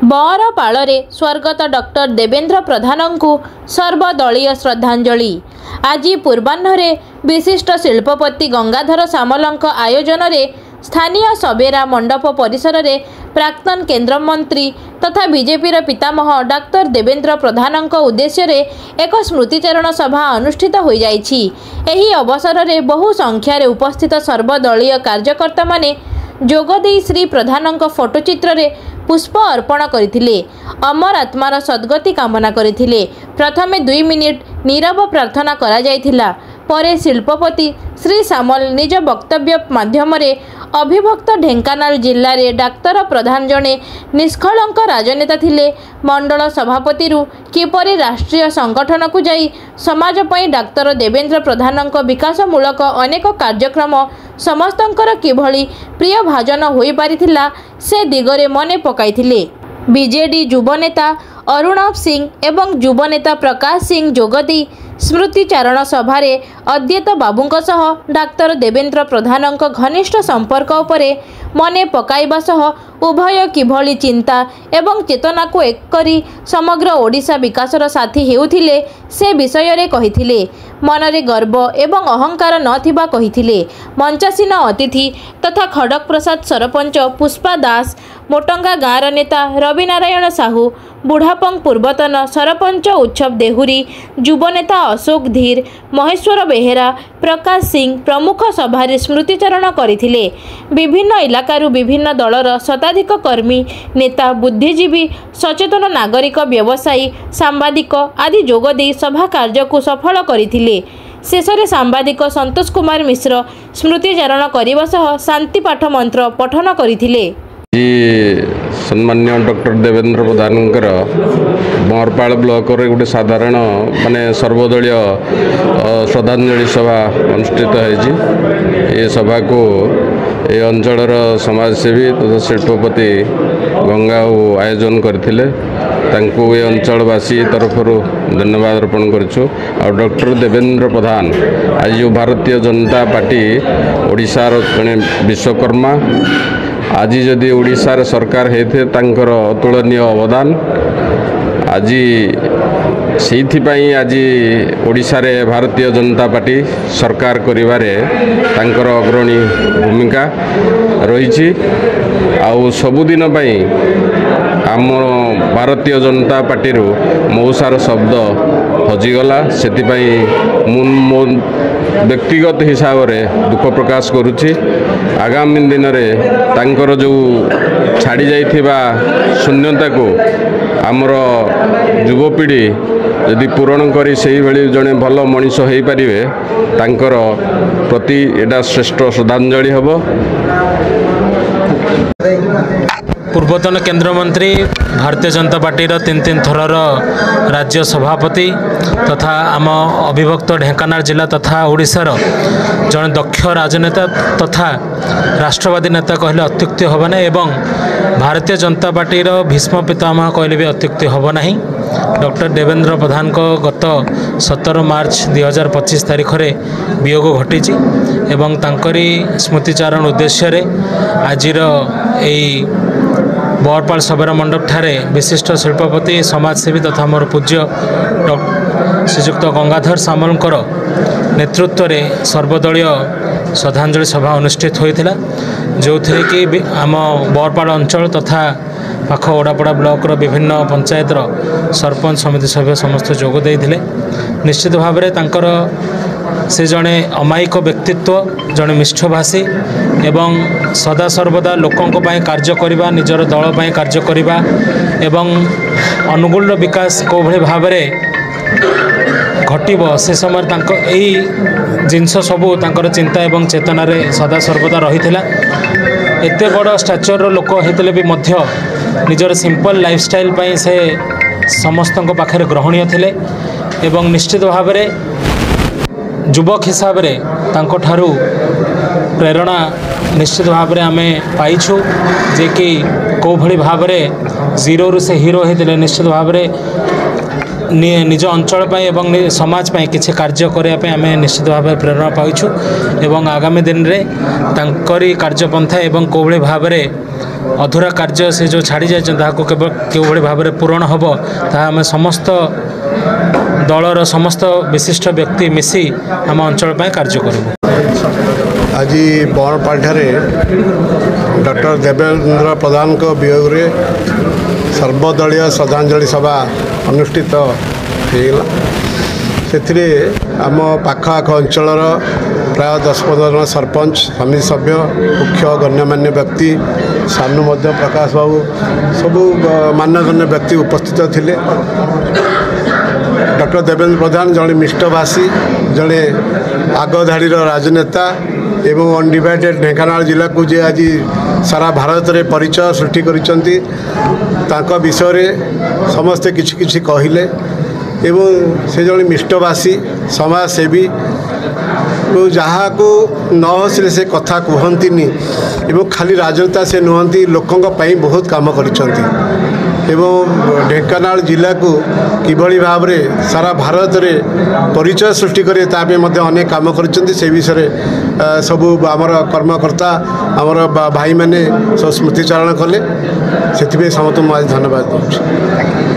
बरपाଳରେ स्वर्गत doctor Devendra प्रधान को सर्वदलीय श्रद्धांजलि। आज पूर्वाह्न विशिष्ट शिल्पपति गंगाधर सामलଙ୍କ आयोजन रे स्थानीय सबेरा मंडप परिसर रे प्राक्तन केन्द्रमंत्री तथा बीजेपी पितामह डॉक्टर देवेंद्र प्रधान उद्देश्य रे एक स्मृतिचारण सभा अनुष्ठित हो जाइछि। एही अवसर रे बहु संख्यार उपस्थित सर्वदलीय कार्यकर्ता माने जोगदे श्री प्रधान फोटोचित्र रे पुष्प अर्पण करथिले। अमर आत्मार सद्गति कामना करथिले। प्रथमे 2 मिनिट नीरव प्रार्थना करा जायथिला। परे शिल्पपति श्री सामल निज वक्तव्य माध्यम रे अभिभक्त ढेंकानाल जिल्ला रे डाक्तर प्रधान जने निष्कलंक राजनेता थिले। मंडल सभापति रु किपरि राष्ट्रीय संगठन को जाई समाज पई डाक्तर देवेंद्र प्रधान विकासमूलक अनेक कार्यक्रम समस्तंकर किभली प्रिय भाजन होई पारिथिला से दिगरे मने पकाइथिले। बीजेडी युवनेता अरुणव सिंह एवं युवनेता प्रकाश सिंह जोगदी स्मृतिचारण सभारे अद्यत बाबूंक सह डाक्तर देवेंद्र प्रधान घनिष्ठ संपर्क उपरे मने पकाइबा सह उभय किभली चिंता एवं चेतना को एक करी समग्र ओडिशा विकासर साथी हेउथिले से विषय रे कहिथिले। मनरे गर्व एवं अहंकार नथिबा कहिथिले। मंचासीन अतिथि तथा खड़क प्रसाद सरपंच पुष्पा दास, मोटंगा गाँर नेता रवि नारायण साहू, बुढ़ापंग पूर्वतन सरपंच उत्सव देहुरी, युवनेता अशोक धीर, महेश्वर बेहेरा, प्रकाश सिंह प्रमुख सभारे स्मृतिचारण करथिले। विभिन्न इलाकारु विभिन्न दलर शताधिक कर्मी, नेता, बुद्धिजीवी, सचेतन नागरिक, व्यवसायी, सांबादिक आदि जोगदे सभा कार्य को सफल करथिले। शेषरे सांबादिक संतोष कुमार मिश्र स्मृतिचारण करने सह शांति पाठ मंत्र पठन करथिले। सम्मान्य डॉक्टर देवेंद्र प्रधान बरपाल ब्लॉक रे गोटे साधारण माने सर्वदलीय श्रद्धांजलि सभा अनुष्ठित है। सभा को ये अंचलर समाजसेवी तथा शिल्पपति गंगा आयोजन करथिले। तांको ये अंचलवासी तरफ धन्यवाद अर्पण करूँ। और डॉक्टर देवेंद्र प्रधान आज जो भारतीय जनता पार्टी ओडिशार जड़े विश्वकर्मा, आज जदि ओडिशार सरकार हेते तांकर अतुलनीय अवदान आज से आज ओडिशा रे भारतीय जनता पार्टी सरकार करिवारे तांकर अग्रणी भूमिका रही। आउ सबुदिन आम भारतीय जनता पार्टी मौसार शब्द हजिगला। से मो व्यक्तिगत हिसाब से दुख प्रकाश करुच्ची। आगामी दिन में तांकर जो छाड़ी जाइथिबा शून्यता को आमर युवपीढ़ी यदि पूरण करी से भली जड़े भल मनीष हो पारे तांकर प्रति एटा श्रेष्ठ श्रद्धांजलि हब। पूर्वतन केन्द्रमंत्री, भारतीय जनता पार्टी 3 थरर राज्य सभापति तथा आम अभिभक्त ढेंकानाल जिला तथा ओडिशार जड़े दक्ष राजनेता तथा राष्ट्रवादी नेता कहले अत्युक्ति होब ना एवं भारतीय जनता पार्टी भीष्म पितामह कहले भी अत्युक्ति होब नहीं। डॉक्टर देवेंद्र प्रधान को गत 17 मार्च 2025 तारीख में वियोग घटी एवं तांकरी स्मृतिचारण उद्देश्य रे आजिर एई बरपाल सबेरा मंडप ठारे विशिष्ट शिल्पपति समाजसेवी तथा मोर पूज्य श्रीजुक्त गंगाधर सामलकर नेतृत्व में सर्वदलीय श्रद्धांजलि सभा अनुष्ठित होता, जो थी कि आम बरपाल अंचल तथा पाख ओडापड़ा ब्लॉक विभिन्न पंचायतर सरपंच समिति सभ्य समस्त जोग देइथिले। निश्चित भाव में तांकर से जड़े अमायिक व्यक्तित्व, जड़े मिष्ठभाषी एवं सदा सर्वदा लोकों कार्य करने, निजर दल पर कार्य करने एवं अनुकूल विकास को भली भाव घटब से समय जिनस सबू तांकर चिंता एवं चेतना रे सदा सर्वदा रही। एत बड़ स्टाचर लोक होते भी मध्य निजर सिंपल लाइफस्टाइल पर से समस्त पाखे ग्रहणीय थिले एवं निश्चित भाव में युवक हिसाब रे तांको ठारू प्रेरणा निश्चित भाव में आमे पाइछु जे कि को भली भाव में जीरो रु से हीरो होते निश्चित भाव में निज अंचल एवं समाज पाई किसी कार्य करने आम निश्चित भाव प्रेरणा पाइछु एवं आगामी दिन में तांकरी कार्यपंथा एवं कौभली भाव में अधूरा कार्य से जो छाड़ी जाए केवल कौभली भाव में पूरण हम ताहा आम समस्त दलर समस्त विशिष्ट व्यक्ति मिसी आम अंचल पाई कार्य करूँ। आज बणपाठारे डॉक्टर देवेंद्र प्रधान को वियोग रे सर्वदलीय श्रद्धांजलि सभा अनुष्ठित होगा। से आम पाखआख अंचल प्राय 10-15 जन सरपंच समिति सभ्य मुख्य गण्यमान्य व्यक्ति सानू प्रकाश बाबू सबू मान्यगण्य व्यक्ति उपस्थित थिले। डॉक्टर देवेंद्र प्रधान जड़े मिष्टभाषी जड़े आगधाड़ी राजनेता एवं अनडिवाइडेड ढेंकानाल जिला को जे आज सारा भारत में परिचय सृष्टि करिसेंती तांका विषय समस्ते किछि किछि कहिले एवं से जड़े मिष्टभाषी समाजसेवी जहाँ को न हसिले से कथा कहती एवं खाली राजनेता से नुहति लोकों बहुत काम करिसेंती एवं ढेंकानाल जिला को किभली भाव में सारा भारत में परिचय सृष्टि करे तापे मध्य अनेक काम करिसेंती से विषय सबू आमर कर्मकर्ता आमर भाई मैंने सब स्मृतिचारण कले से समस्त धन्यवाद दूँ।